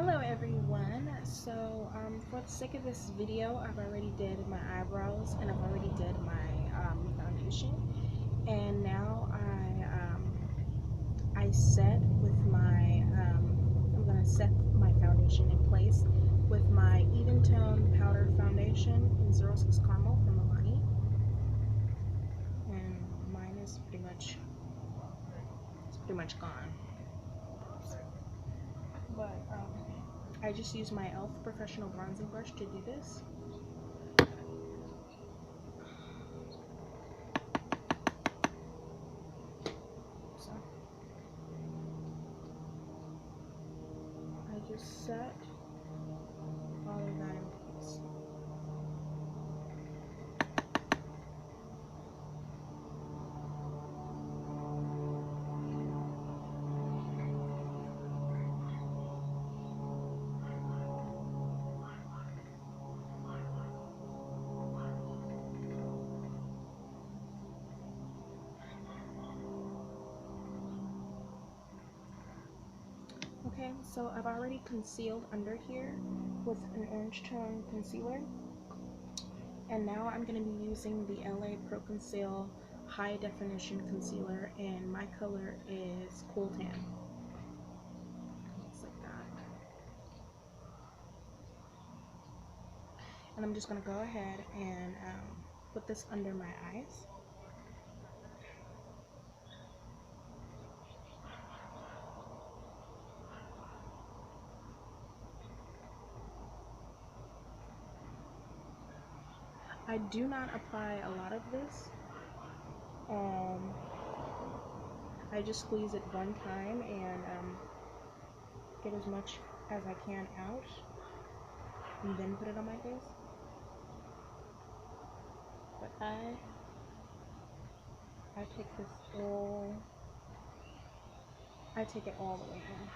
Hello everyone. So for the sake of this video, I've already did my eyebrows and I've already did my foundation, and now I set with my I'm gonna set my foundation in place with my even tone powder foundation in 06 Caramel from Milani, and mine is pretty much gone, but I just use my e.l.f. professional bronzing brush to do this. So I just set all of that in place. Okay, so I've already concealed under here with an orange tone concealer, and now I'm going to be using the LA Pro Conceal High Definition Concealer, and my color is Cool Tan. Just like that. And I'm just going to go ahead and put this under my eyes. I do not apply a lot of this. I just squeeze it one time and get as much as I can out, and then put it on my face. But I take this all, I take it all the way in.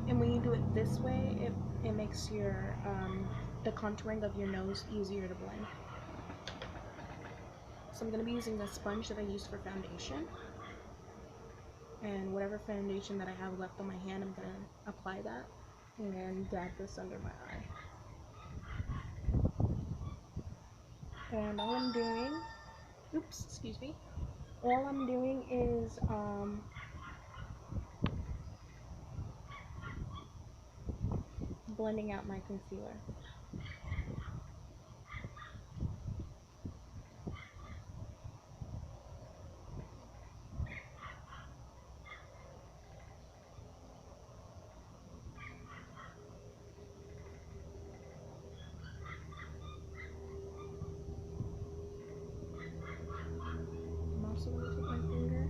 And when you do it this way, it makes your the contouring of your nose easier to blend. So I'm going to be using the sponge that I used for foundation, and whatever foundation that I have left on my hand, I'm going to apply that and dab this under my eye. And all I'm doing, all I'm doing is blending out my concealer. I'm also going to take my finger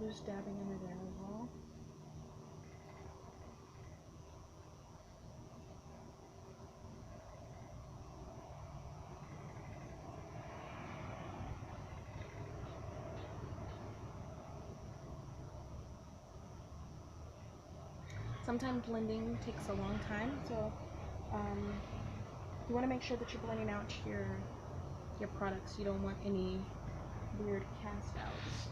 just dabbing under there as well. Sometimes blending takes a long time, so you want to make sure that you're blending out your products. You don't want any weird cast outs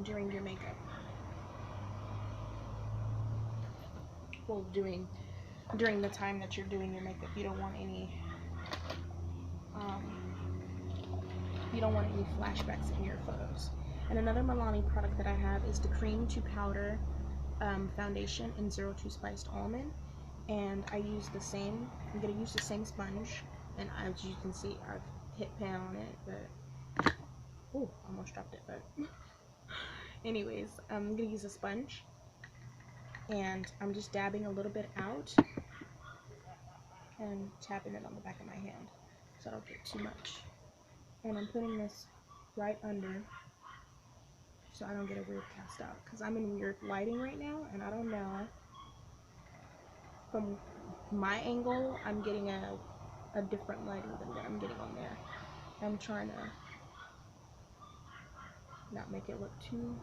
during your makeup. Well, during the time that you're doing your makeup, you don't want any flashbacks in your photos. And another Milani product that I have is the Cream to Powder foundation in 02 Spiced Almond, and I use the same. I'm gonna use the same sponge, and as you can see, I've hit pan on it, but oh, almost dropped it. But anyways, I'm gonna use a sponge, and I'm just dabbing a little bit out and tapping it on the back of my hand so I don't get too much. And I'm putting this right under so I don't get a weird cast out, because I'm in weird lighting right now and I don't know from my angle, I'm getting a different lighting than what I'm getting on there. I'm trying to not make it look too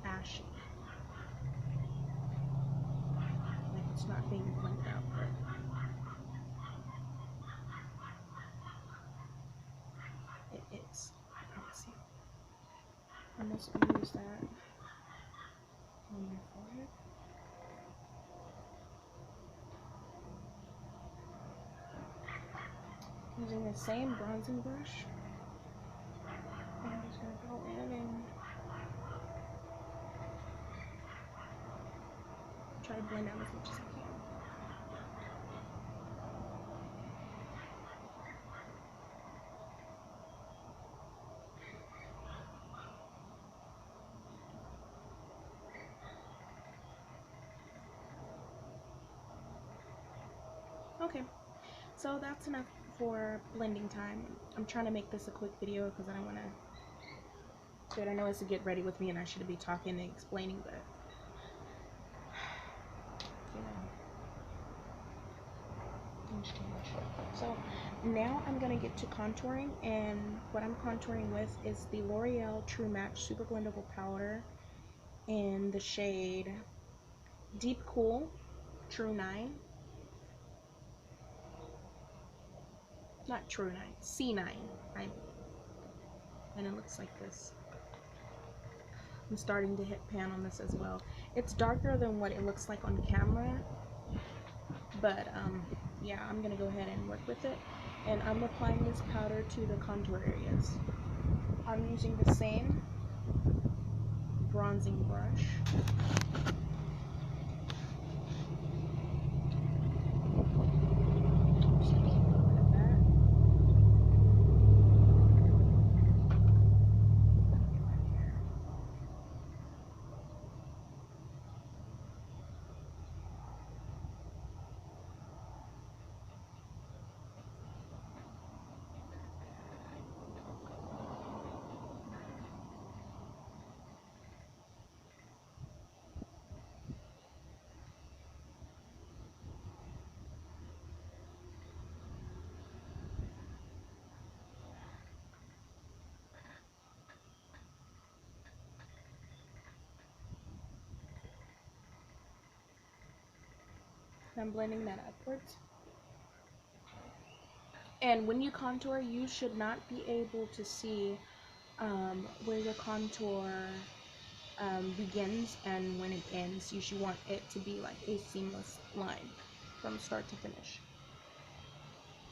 ashy. Like it's not being blended out, but it is. I promise you. I'm just gonna use that on my forehead. Using the same bronzing brush. I'm just gonna go in and try to blend out as much as I can. Okay, so that's enough for blending time. I'm trying to make this a quick video because I don't want to do it. I know it's to get ready with me and I should be talking and explaining, but you know, it's too much. So now I'm gonna get to contouring, and what I'm contouring with is the L'Oreal True Match Super Blendable Powder in the shade Deep Cool True 9. Not True 9, C9. And it looks like this. I'm starting to hit pan on this as well. It's darker than what it looks like on camera, but yeah, I'm gonna go ahead and work with it. And I'm applying this powder to the contour areas. I'm using the same bronzing brush. I'm blending that upwards. And when you contour, you should not be able to see where your contour begins and when it ends. You should want it to be like a seamless line from start to finish.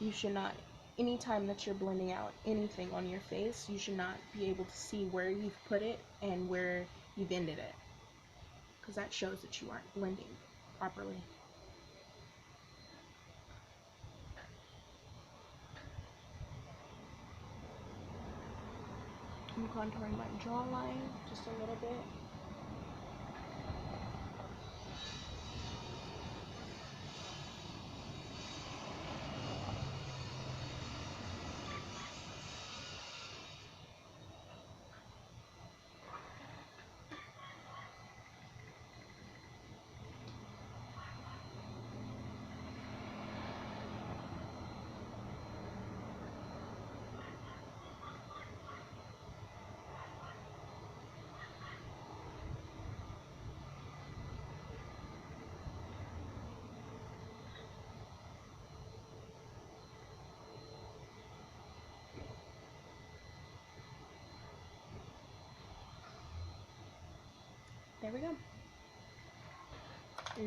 You should not, anytime that you're blending out anything on your face, you should not be able to see where you've put it and where you've ended it, because that shows that you aren't blending properly. I'm contouring my jawline just a little bit. There we go.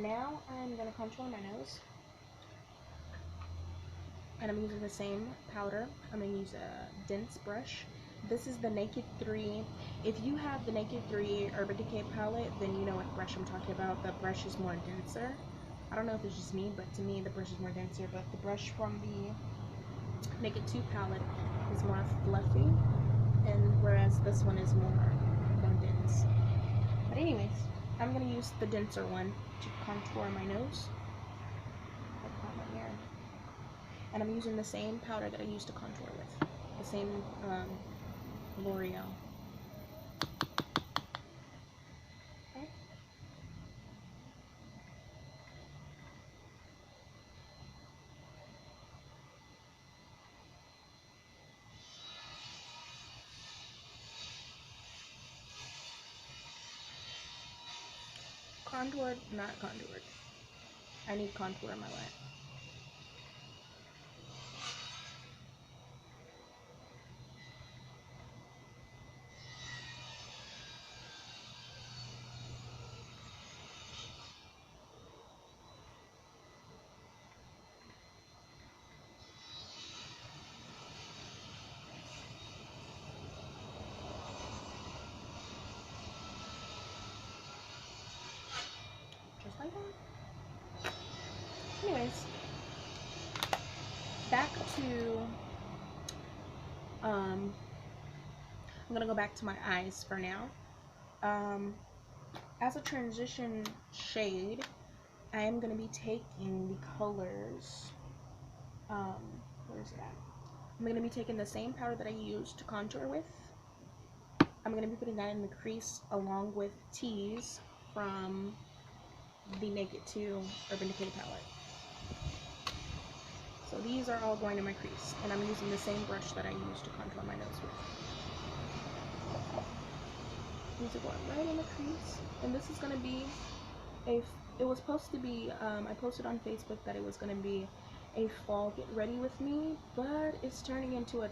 Now I'm going to contour my nose. And I'm using the same powder. I'm going to use a dense brush. This is the Naked 3. If you have the Naked 3 Urban Decay palette, then you know what brush I'm talking about. The brush is more denser. I don't know if it's just me, but to me the brush is more denser. But the brush from the Naked 2 palette is more fluffy, and whereas this one is more dense. But anyways, I'm going to use the denser one to contour my nose. And I'm using the same powder that I used to contour with. The same L'Oreal. Okay. contoured, not contoured. I need contour in my life. Just like that. Anyways, back to, I'm gonna go back to my eyes for now. As a transition shade, I am gonna be taking the colors, where is it at? I'm gonna be taking the same powder that I used to contour with. I'm gonna be putting that in the crease along with Tease from the Naked 2 Urban Decay palette. So these are all going in my crease, and I'm using the same brush that I used to contour my nose with. These are going right in the crease, and this is going to be it was supposed to be, I posted on Facebook that it was going to be a fall get ready with me, but it's turning into a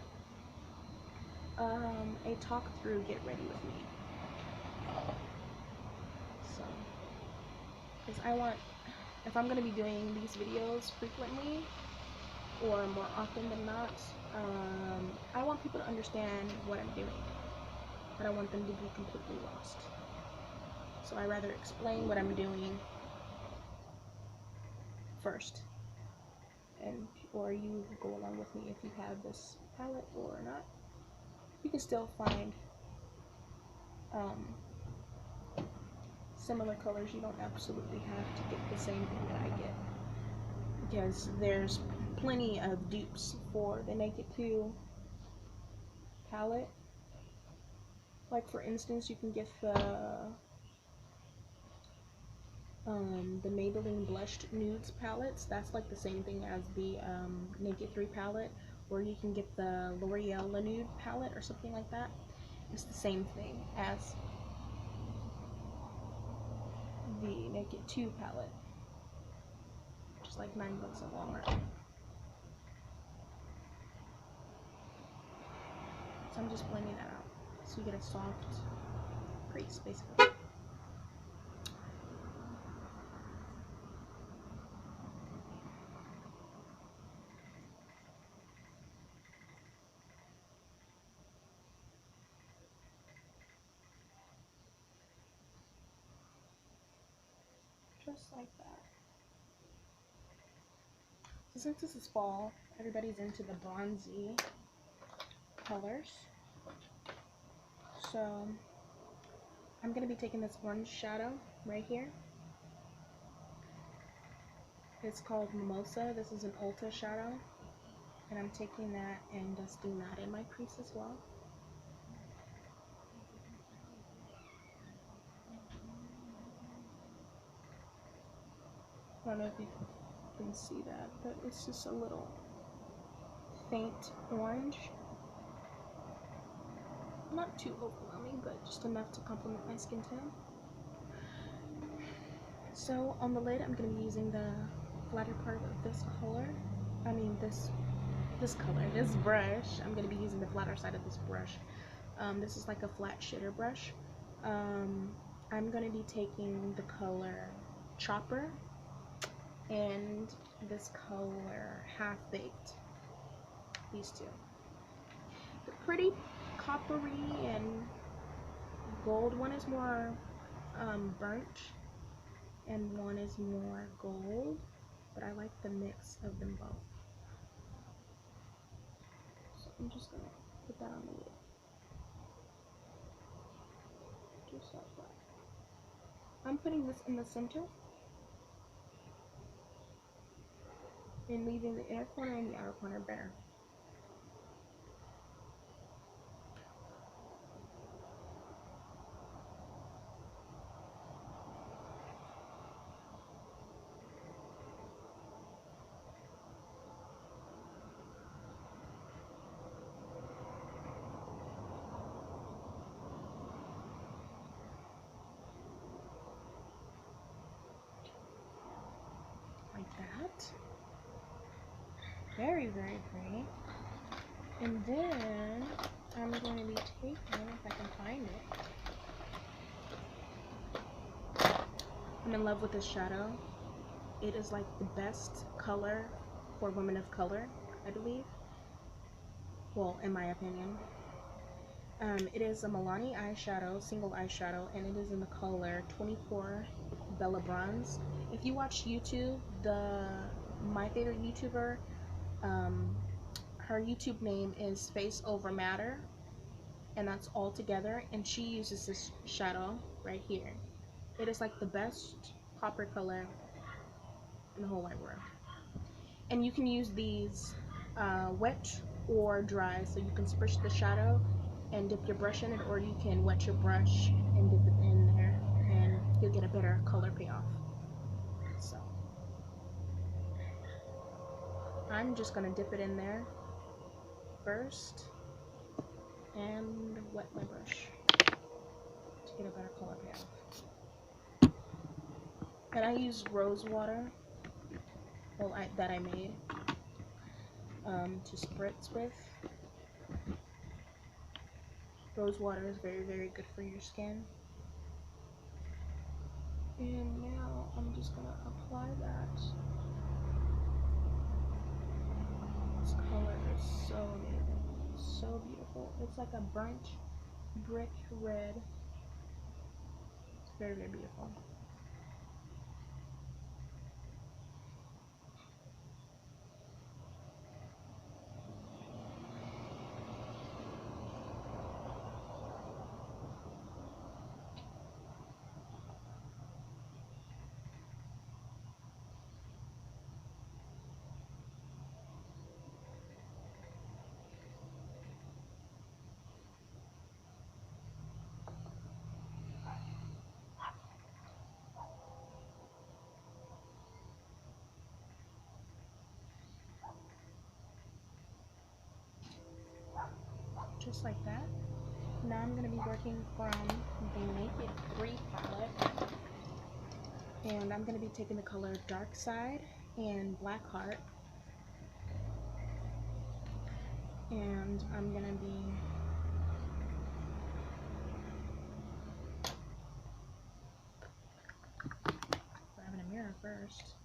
talk through get ready with me. So, because I want, if I'm going to be doing these videos frequently, or more often than not, I want people to understand what I'm doing. I don't want them to be completely lost. So I rather explain what I'm doing first, and or you go along with me if you have this palette or not. You can still find similar colors. You don't absolutely have to get the same thing that I get, because there's plenty of dupes for the Naked 2 palette. Like for instance, you can get the Maybelline Blushed Nudes palettes. That's like the same thing as the Naked 3 palette, or you can get the L'Oreal La Nude palette or something like that. It's the same thing as the Naked 2 palette, just like $9 at Walmart. So I'm just blending that out so you get a soft crease, basically. Just like that. So since this is fall, everybody's into the bronzy colors. So I'm going to be taking this orange shadow right here. It's called Mimosa. This is an Ulta shadow. And I'm taking that and dusting that in my crease as well. I don't know if you can see that, but it's just a little faint orange. Not too overwhelming, but just enough to complement my skin tone. So on the lid, I'm going to be using the flatter part of this color. I mean this brush. I'm going to be using the flatter side of this brush. This is like a flat shader brush. I'm going to be taking the color Chopper and this color Half Baked. These two. They're pretty coppery and gold. One is more burnt and one is more gold, but I like the mix of them both. So I'm just gonna put that on the lid. Just like that. I'm putting this in the center and leaving the inner corner and the outer corner bare. that. Very, very pretty. And then I'm going to be taking, if I can find it. I'm in love with this shadow. It is like the best color for women of color, I believe. Well, in my opinion. It is a Milani eyeshadow, single eyeshadow, and it is in the color 24 Bella Bronze. If you watch YouTube, my favorite YouTuber, her YouTube name is Face Over Matter, and that's all together, and she uses this shadow right here. It is like the best copper color in the whole wide world. And you can use these wet or dry, so you can sprish the shadow and dip your brush in it, or you can wet your brush and dip it in there, and you'll get a better color payoff. So I'm just gonna dip it in there first and wet my brush to get a better color payoff. And I use rose water, that I made to spritz with. Rose water is very, very good for your skin. And now I'm just gonna apply that. This color is so amazing, so beautiful. It's like a burnt brick red. It's very, very beautiful. Just like that. Now I'm going to be working from the Naked 3 palette, and I'm going to be taking the color Dark Side and Black Heart, and I'm going to be grabbing a mirror first,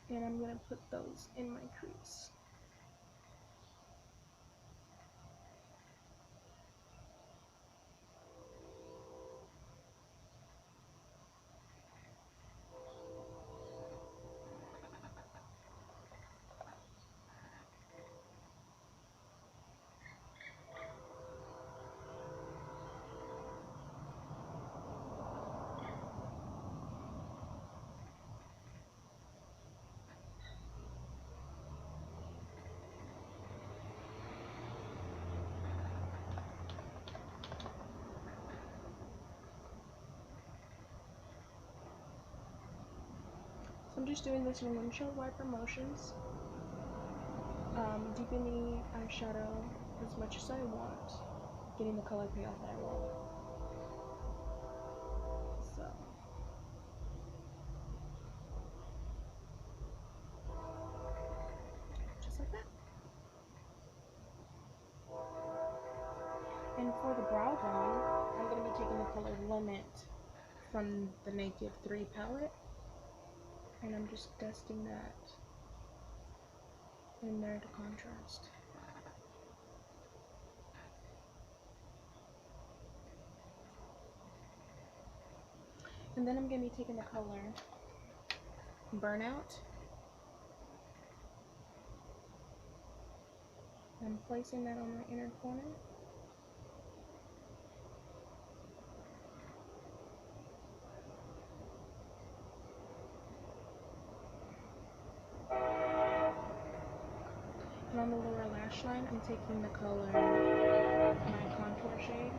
and I'm going to put those in my crease. I'm just doing this in windshield wiper motions, deepening the eyeshadow as much as I want, getting the color payoff that I want. So, just like that. And for the brow bone, I'm going to be taking the color Limit from the Naked 3 palette, and I'm just dusting that in there to contrast. And then I'm going to be taking the color Burnout and placing that on my inner corner. And on the lower lash line, I'm taking the color, my contour shade.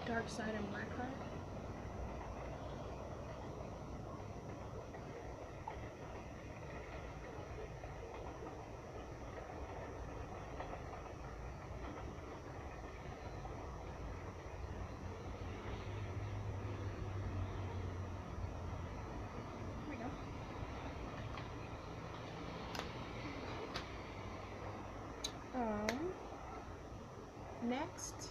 Dark Side and Black Heart. Next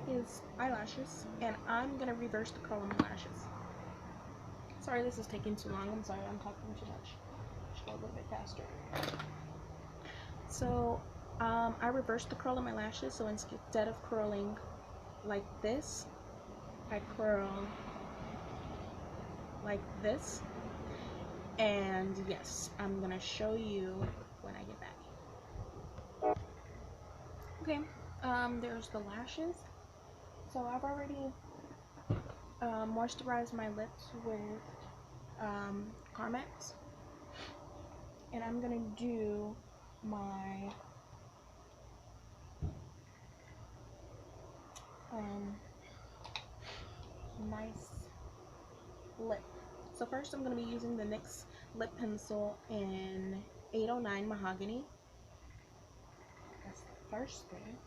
is eyelashes, and I'm gonna reverse the curl on my lashes. Sorry this is taking too long. I'm sorry, I'm talking too much. Should go a little bit faster. So I reversed the curl on my lashes, so instead of curling like this, I curl like this. And yes, I'm gonna show you when I get back. Okay, there's the lashes. So I've already moisturized my lips with Carmex, and I'm gonna do my nice lip. So first I'm gonna be using the NYX lip pencil in 809 Mahogany. That's the first thing.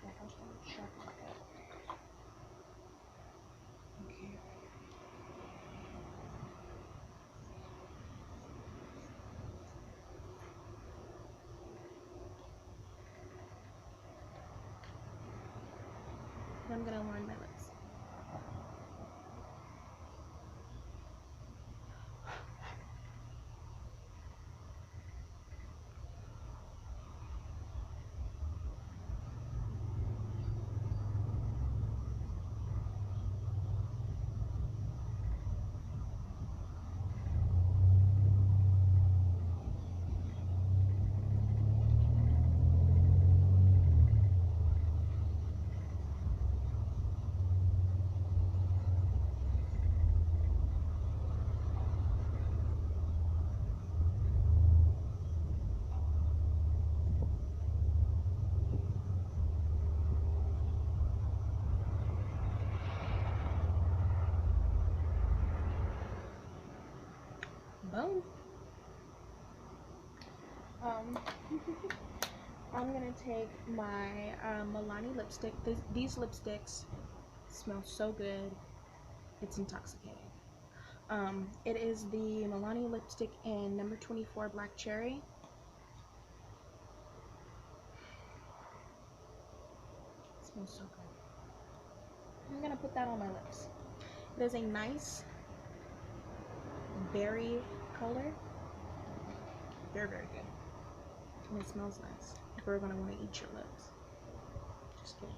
So first I'm gonna sharpen it up. Okay. And I'm gonna line my lips. Boom. I'm gonna take my Milani lipstick. These lipsticks smell so good, it's intoxicating. It is the Milani lipstick in number 24 Black Cherry. It smells so good. I'm gonna put that on my lips. It is a nice berry color. Very, very good. And it smells nice. You're gonna want to eat your lips. Just kidding.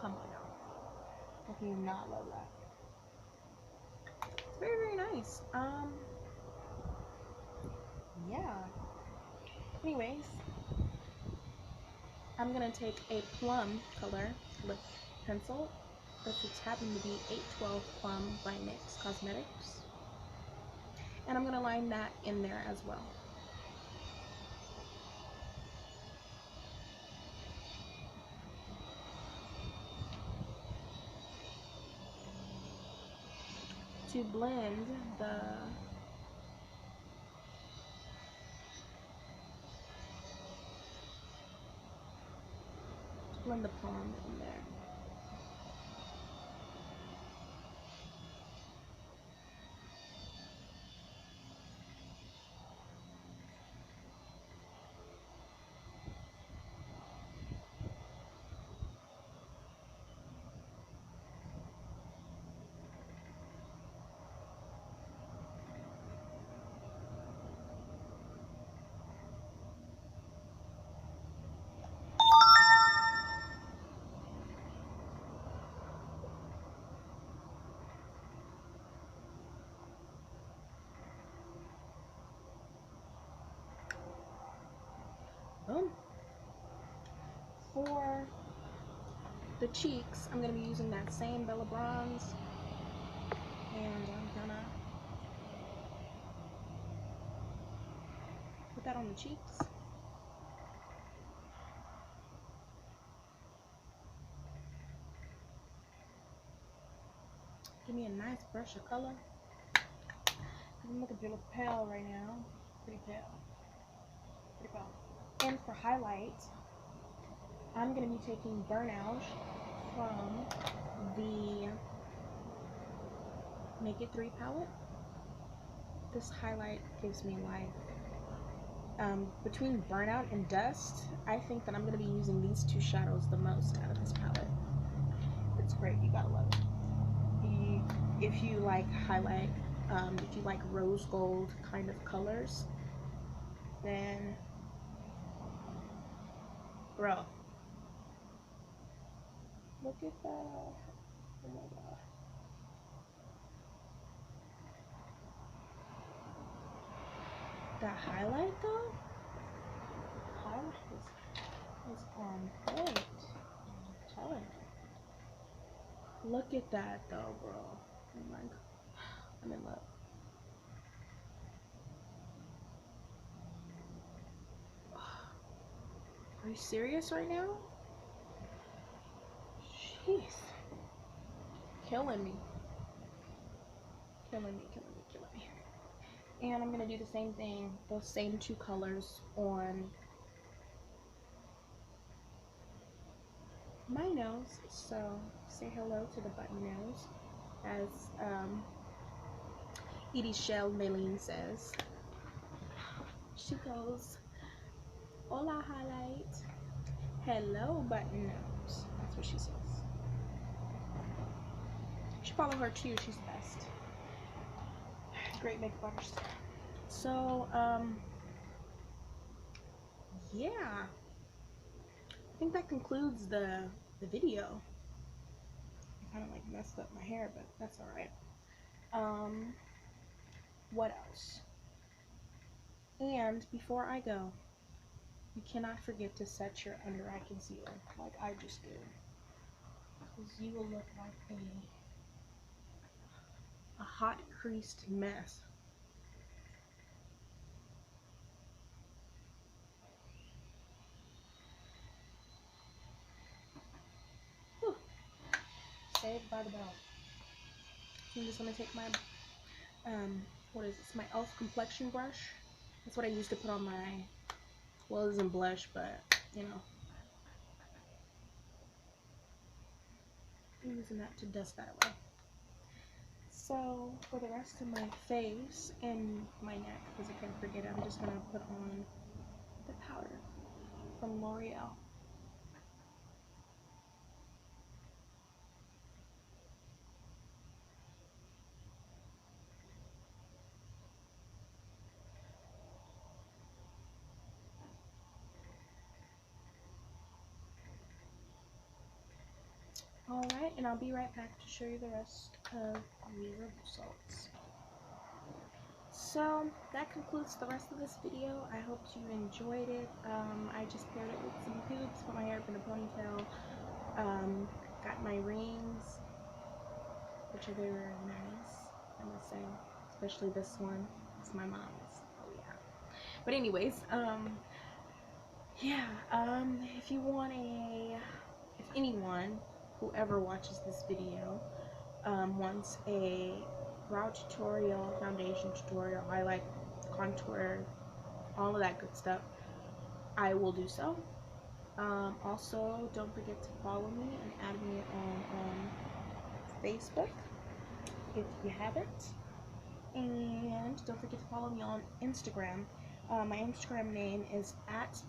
Come on now. How can you not love that? It's very, very nice. Yeah. Anyways, I'm gonna take a plum color lip pencil. This is happened to be 812 Plum by NYX Cosmetics. And I'm gonna line that in there as well. To blend the plum in there. Boom. For the cheeks, I'm going to be using that same Bella Bronze, and I'm gonna put that on the cheeks. Give me a nice brush of color. I'm looking a little pale right now. Pretty pale. And for highlight, I'm going to be taking Burnout from the Make It 3 palette. This highlight gives me life. Between Burnout and Dust, I think that I'm going to be using these two shadows the most out of this palette. It's great. You gotta love it. If you like highlight, if you like rose gold kind of colors, then, bro, look at that. Oh my god. That highlight though? Highlight is on point. I'm telling you. Look at that though, bro. Oh my god. I'm in love. Are you serious right now? Jeez. Killing me. Killing me, killing me, killing me. And I'm gonna do the same thing, those same two colors on my nose. So say hello to the button nose, as Edie Shell Maylene says. She goes, "Hola highlight, hello button nose." That's what she says. You should follow her too. She's the best. Great makeup artist. So yeah, I think that concludes the video. I kind of like messed up my hair, but that's all right. What else? And before I go, you cannot forget to set your under eye concealer like I just did, because you will look like a hot creased mess. Whew. Saved by the bell. I'm just gonna take my what is this? My e.l.f. complexion brush. That's what I used to put on my, well, it isn't blush, but you know, I'm using that to dust that away. So for the rest of my face and my neck, because I can't forget it, I'm just gonna put on the powder from L'Oreal. Alright, and I'll be right back to show you the rest of the results. So that concludes the rest of this video. I hope you enjoyed it. I just paired it with some hoops, put my hair up in a ponytail, got my rings, which are very, very nice, I must say. Especially this one. It's my mom's. Oh yeah. But anyways, yeah, if you want if anyone, whoever watches this video, wants a brow tutorial, foundation tutorial, highlight, contour, all of that good stuff, I will do so. Also, don't forget to follow me and add me on Facebook if you haven't. And don't forget to follow me on Instagram. My Instagram name is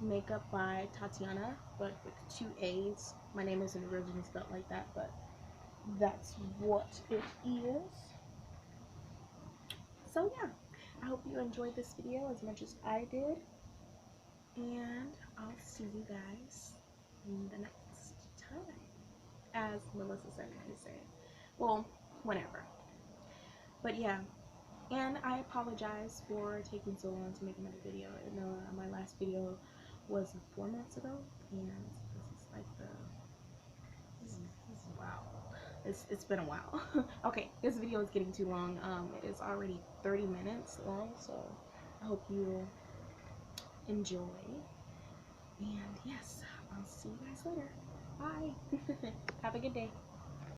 @makeupbytatiana, but with 2 A's. My name isn't originally spelled like that, but that's what it is. So yeah, I hope you enjoyed this video as much as I did, and I'll see you guys in the next time, as Melissa said when you say it. Well, whenever. But yeah, and I apologize for taking so long to make another video. I know my last video was 4 months ago, and this is like this is wow. It's been a while. Okay, this video is getting too long. It is already 30 minutes long, so I hope you enjoy. And yes, I'll see you guys later. Bye. Have a good day.